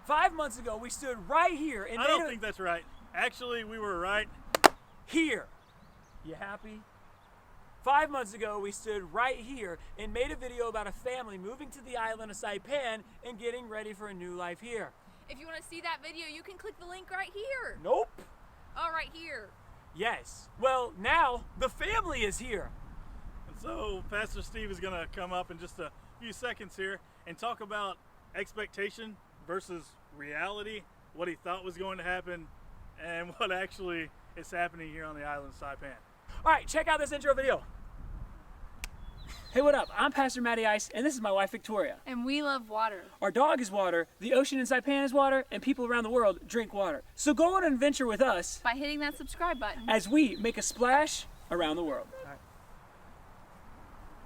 5 months ago, we stood right here and I don't think that's right. Actually, we were right here. You happy? 5 months ago, we stood right here and made a video about a family moving to the island of Saipan and getting ready for a new life here. If you want to see that video, you can click the link right here. Nope. Oh, right here. Yes. Well, now the family is here. And so Pastor Steve is going to come up in just a few seconds here and talk about expectation versus reality, what he thought was going to happen, and what actually is happening here on the island of Saipan. All right, check out this intro video. Hey, what up? I'm Pastor Mattie Ice, and this is my wife, Victoria. And we love water. Our dog is water, the ocean in Saipan is water, and people around the world drink water. So go on an adventure with us By hitting that subscribe button. as we make a splash around the world.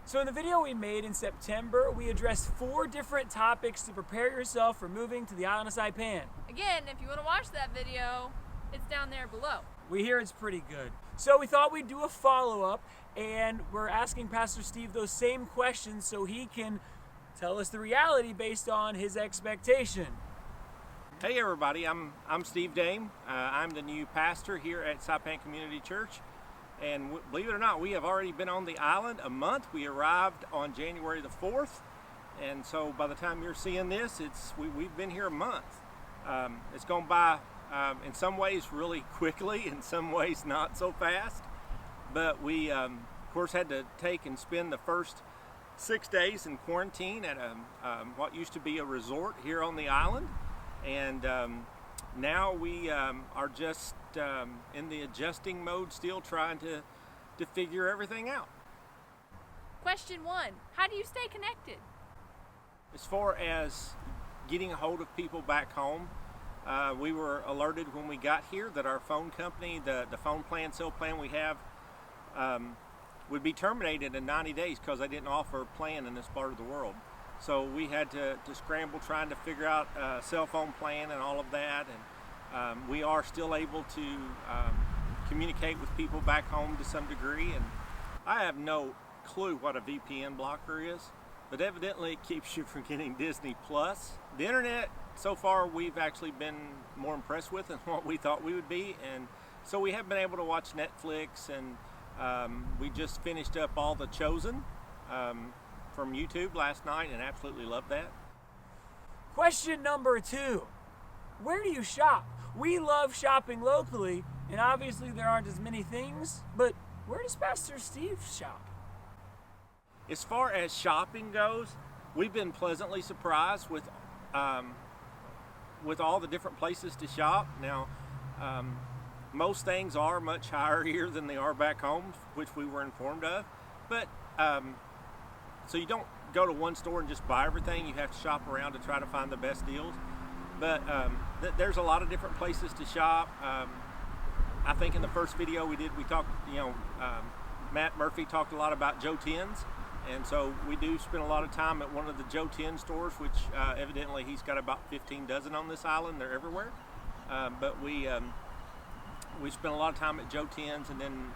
So in the video we made in September, we addressed 4 different topics to prepare yourself for moving to the island of Saipan. Again, if you want to watch that video, it's down there below. We hear it's pretty good. So we thought we'd do a follow-up, and we're asking Pastor Steve those same questions so he can tell us the reality based on his expectation. Hey everybody, I'm Steve Dame. I'm the new pastor here at Saipan Community Church. And believe it or not, we have already been on the island a month. We arrived on January the 4th. And so by the time you're seeing this, we've been here a month. It's gone by in some ways really quickly, in some ways not so fast. But we, of course, had to take and spend the first 6 days in quarantine at what used to be a resort here on the island. And now we are just in the adjusting mode, still trying to figure everything out. Question 1, how do you stay connected? As far as getting a hold of people back home, we were alerted when we got here that our phone company, the phone plan, cell plan we have, would be terminated in 90 days because they didn't offer a plan in this part of the world. So we had to scramble trying to figure out a cell phone plan and all of that. And we are still able to communicate with people back home to some degree. And I have no clue what a VPN blocker is, but evidently it keeps you from getting Disney Plus. The internet, so far, we've actually been more impressed with than what we thought we would be. And so we have been able to watch Netflix, and we just finished up all The Chosen from YouTube last night and absolutely loved that. Question number 2, where do you shop? We love shopping locally, and obviously there aren't as many things, but where does Pastor Steve shop? As far as shopping goes, we've been pleasantly surprised with all the different places to shop. Now, most things are much higher here than they are back home, which we were informed of, but so you don't go to one store and just buy everything. You have to shop around to try to find the best deals. But there's a lot of different places to shop. I think in the first video we talked, Matt Murphy talked a lot about Joe Tens. And so we do spend a lot of time at one of the Joe 10 stores, which evidently he's got about 15 dozen on this island. They're everywhere. But we spent a lot of time at Joe 10's, and then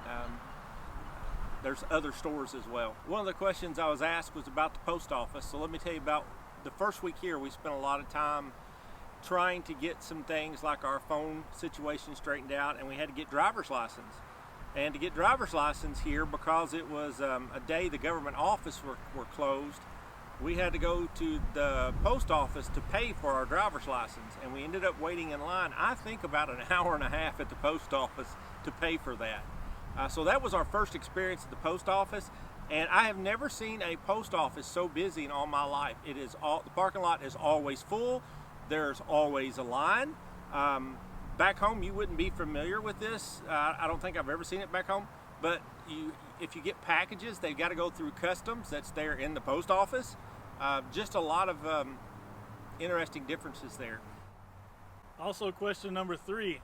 there's other stores as well. One of the questions I was asked was about the post office. So let me tell you about the first week here. We spent a lot of time trying to get some things like our phone situation straightened out, and we had to get driver's license. And to get driver's license here, because it was a day the government office were closed, we had to go to the post office to pay for our driver's license. And we ended up waiting in line, I think about an hour and a half at the post office to pay for that. So that was our first experience at the post office. And I have never seen a post office so busy in all my life. The parking lot is always full. There's always a line. Back home, you wouldn't be familiar with this. I don't think I've ever seen it back home. But if you get packages, they've got to go through customs that's there in the post office. Just a lot of interesting differences there. Also, question number 3,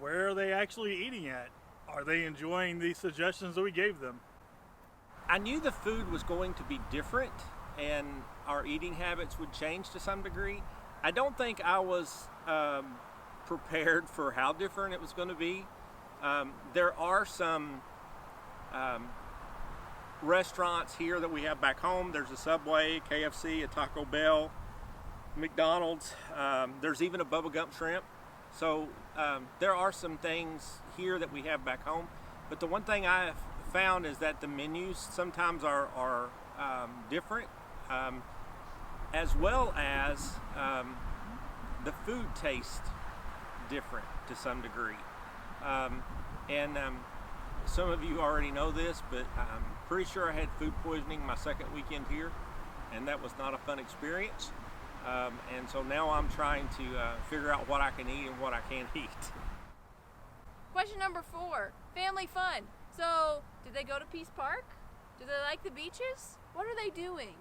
where are they actually eating at? Are they enjoying the suggestions that we gave them? I knew the food was going to be different and our eating habits would change to some degree. I don't think I was prepared for how different it was going to be. There are some restaurants here that we have back home. There's a Subway, KFC, a Taco Bell. McDonald's. There's even a Bubba Gump shrimp. So there are some things here that we have back home. But the one thing I have found is that the menus sometimes are different, as well as the food tastes different to some degree. And some of you already know this, but I'm pretty sure I had food poisoning my second weekend here, and that was not a fun experience. And so now I'm trying to figure out what I can eat and what I can't eat. Question number 4, family fun. So, did they go to Peace Park? Do they like the beaches? What are they doing?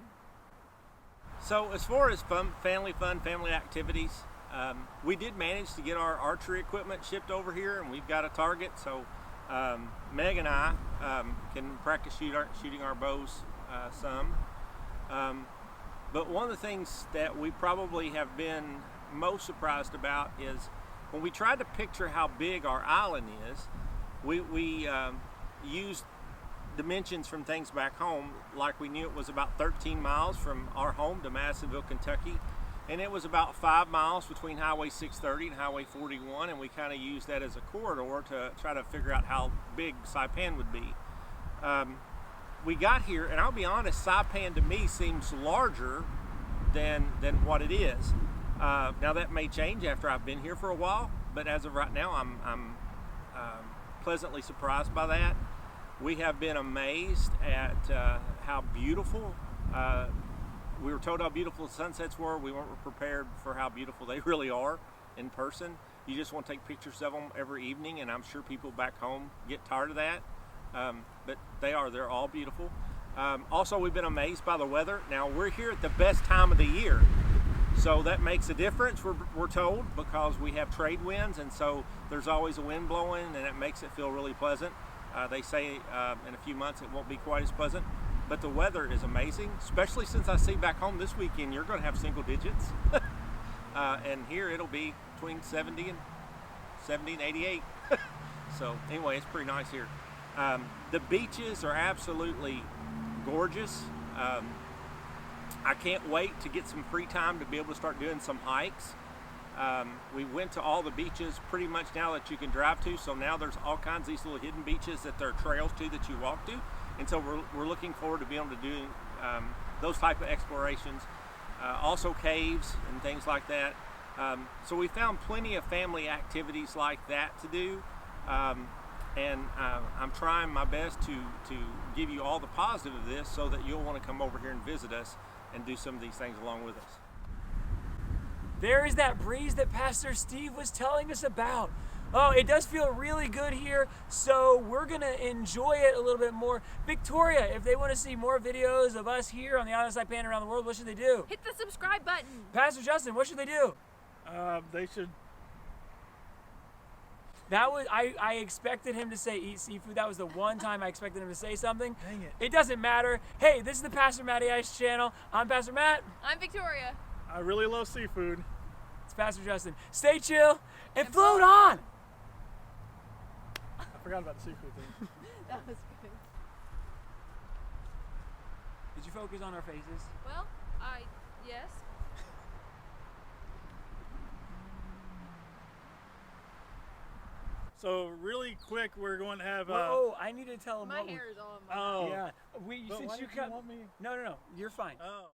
So as far as family activities, we did manage to get our archery equipment shipped over here, and we've got a target. So Meg and I can practice shooting our bows some. But one of the things that we probably have been most surprised about is when we tried to picture how big our island is, we used dimensions from things back home, like we knew it was about 13 miles from our home to Madisonville, Kentucky, and it was about 5 miles between Highway 630 and Highway 41, and we kind of used that as a corridor to try to figure out how big Saipan would be. We got here, and I'll be honest, Saipan to me seems larger than what it is. Now that may change after I've been here for a while, but as of right now, I'm pleasantly surprised by that. We have been amazed at how beautiful, we were told how beautiful the sunsets were. We weren't prepared for how beautiful they really are in person. You just want to take pictures of them every evening, and I'm sure people back home get tired of that. But they're all beautiful. Also, we've been amazed by the weather. Now, we're here at the best time of the year, so that makes a difference, we're told, because we have trade winds, and so there's always a wind blowing, and it makes it feel really pleasant. They say in a few months it won't be quite as pleasant, but the weather is amazing, especially since I see back home this weekend you're going to have single digits. And here it'll be between 70 and 88. So anyway, it's pretty nice here. The beaches are absolutely gorgeous. I can't wait to get some free time to be able to start doing some hikes. We went to all the beaches pretty much now that you can drive to, so now there's all kinds of these little hidden beaches that there are trails to that you walk to, and so we're looking forward to being able to do those type of explorations. Also caves and things like that. So we found plenty of family activities like that to do, and I'm trying my best to give you all the positive of this so that you'll want to come over here and visit us and do some of these things along with us. There is that breeze that Pastor Steve was telling us about. Oh, it does feel really good here, so we're going to enjoy it a little bit more. Victoria, if they want to see more videos of us here on the Island of Saipan around the world, what should they do? Hit the subscribe button. Pastor Justin, what should they do? They should. That was I expected him to say eat seafood. That was the one time I expected him to say something. Dang it. It doesn't matter. Hey, this is the Pastor Mattie Ice channel. I'm Pastor Matt. I'm Victoria. I really love seafood. It's Pastor Justin. Stay chill and float on. I forgot about the seafood thing. That was good. Did you focus on our faces? Well, yes. So really quick, we're going to have. Oh, I need to tell him My what hair is on my Oh. Yeah, But since why you did cut. want me? No, you're fine. Oh.